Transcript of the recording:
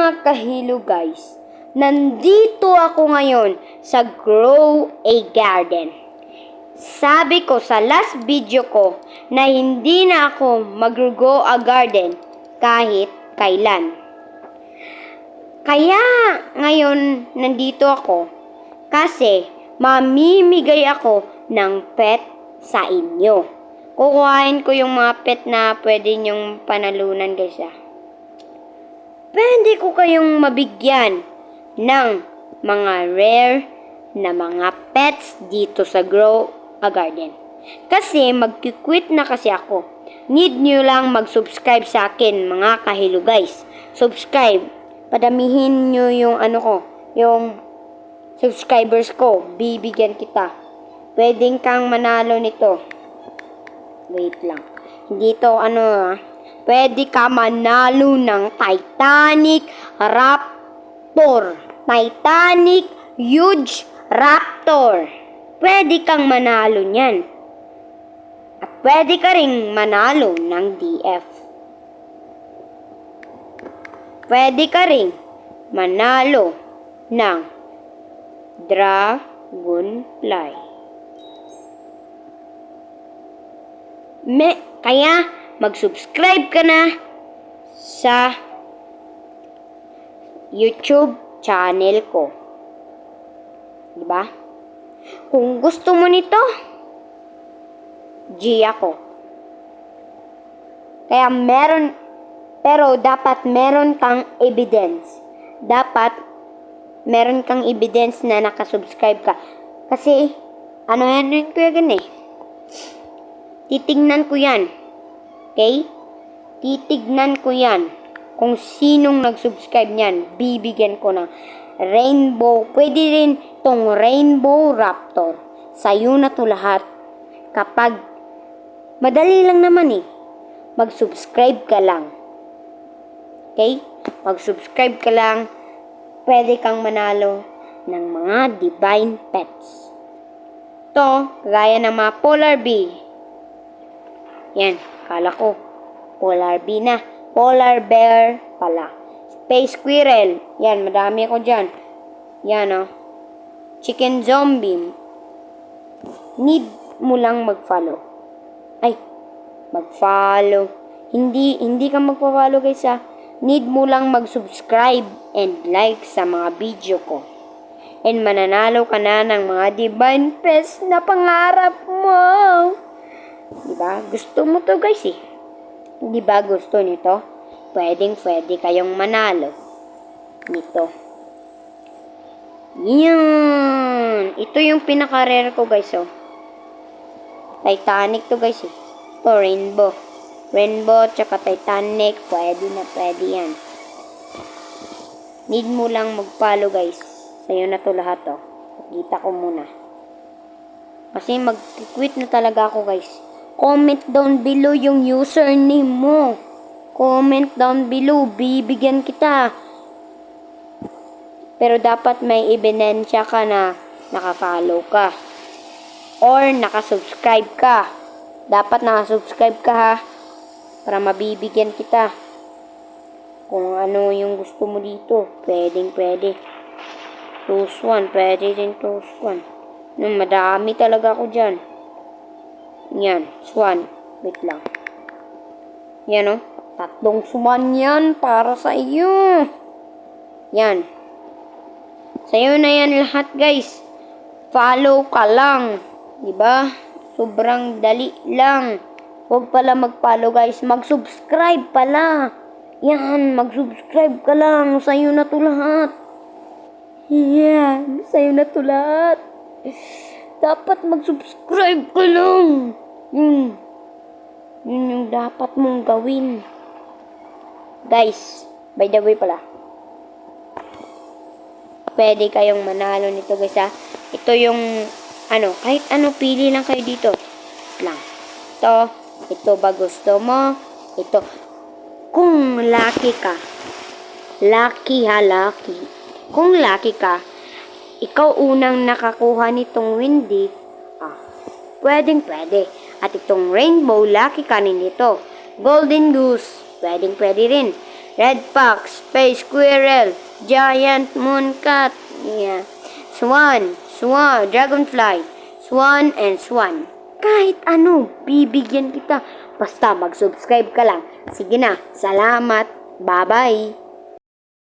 mga kahilo guys, nandito ako ngayon sa Grow a Garden. Sabi ko sa last video ko na hindi na ako mag-grow a garden kahit kailan. Kaya ngayon nandito ako kasi mamimigay ako ng pet sa inyo. Kukuhain ko yung mga pet na pwede nyong panalunan guys Pwede ko kayong mabigyan ng mga rare na mga pets dito sa Grow a Garden. Kasi magki-quit na kasi ako. Need nyo lang mag-subscribe sa akin mga kahilo guys. Subscribe. Padamihin nyo yung yung subscribers ko. Bibigyan kita. Pwedeng kang manalo nito. Wait lang. Hindi to Pwede ka manalo ng Titanic Raptor. Titanic Huge Raptor. Pwede kang manalo niyan. At pwede ka ring manalo ng DF. Pwede ka ring manalo ng Dragonfly. Kaya mag-subscribe ka na sa YouTube channel ko. Diba? Kung gusto mo nito, G ako. Kaya pero dapat meron kang evidence. Dapat meron kang evidence na nakasubscribe ka. Kasi, yan ko yan Titignan ko yan. Okay? Titignan ko yan. Kung sinong nag-subscribe niyan, bibigyan ko ng rainbow. Pwede rin tong Rainbow Raptor. Sa'yo na to lahat. Kapag, madali lang naman mag-subscribe ka lang. Okay? Mag-subscribe ka lang. Pwede kang manalo ng mga divine pets. Ito, gaya ng mga polar bee. Yan, kala ko. Polar bee na. Polar bear pala. Space squirrel. Yan, madami ako dyan. Yan, Chicken zombie. Need mo lang mag-follow. Mag-follow. Hindi ka magpa-follow guys Need mo lang mag-subscribe and like sa mga video ko. And mananalo ka na ng mga divine pets na pangarap mo. Diba? Gusto mo to guys Diba gusto nito? Pwede kayong manalo nito. Yan. Ito yung pinaka-rare ko guys Titanic to guys Ito rainbow. Rainbow tsaka Titanic. Pwede yan. Need mo lang mag-follow guys. Sa'yo na to lahat Kita ko muna. Kasi mag-quit na talaga ako guys. Comment down below yung username mo. Comment down below. Bibigyan kita. Pero dapat may ebidensya ka na naka-follow ka. Or naka-subscribe ka. Dapat naka-subscribe ka para mabibigyan kita. Kung ano yung gusto mo dito. Pwede. Close one. Pwede din close one. Madami talaga ako dyan. Yan, swan. Wait lang. Yan 3 swan yan para sa iyo. Yan. Sa'yo na yan lahat guys. Follow ka lang. Diba? Sobrang dali lang. Huwag pala mag-follow guys. Mag-subscribe pala. Yan, mag-subscribe ka lang. Sa'yo na to lahat. Yan, sa'yo na to lahat. Dapat mag-subscribe ka lang. Yun yung dapat mong gawin. Guys, by the way pala. Pwede kayong manalo nito guys Ito yung kahit pili lang kayo dito. Lang. Ito ba gusto mo? Ito. Kung lucky ka. Lucky. Kung lucky ka, ikaw unang nakakuha nitong windy. Pwede. At itong rainbow, lucky ka nito. Golden goose, pwede rin. red fox, space squirrel, giant mooncat, yeah. Swan, dragonfly, swan and swan. Kahit ano, bibigyan kita. Basta mag-subscribe ka lang. Sige na, salamat. Bye-bye.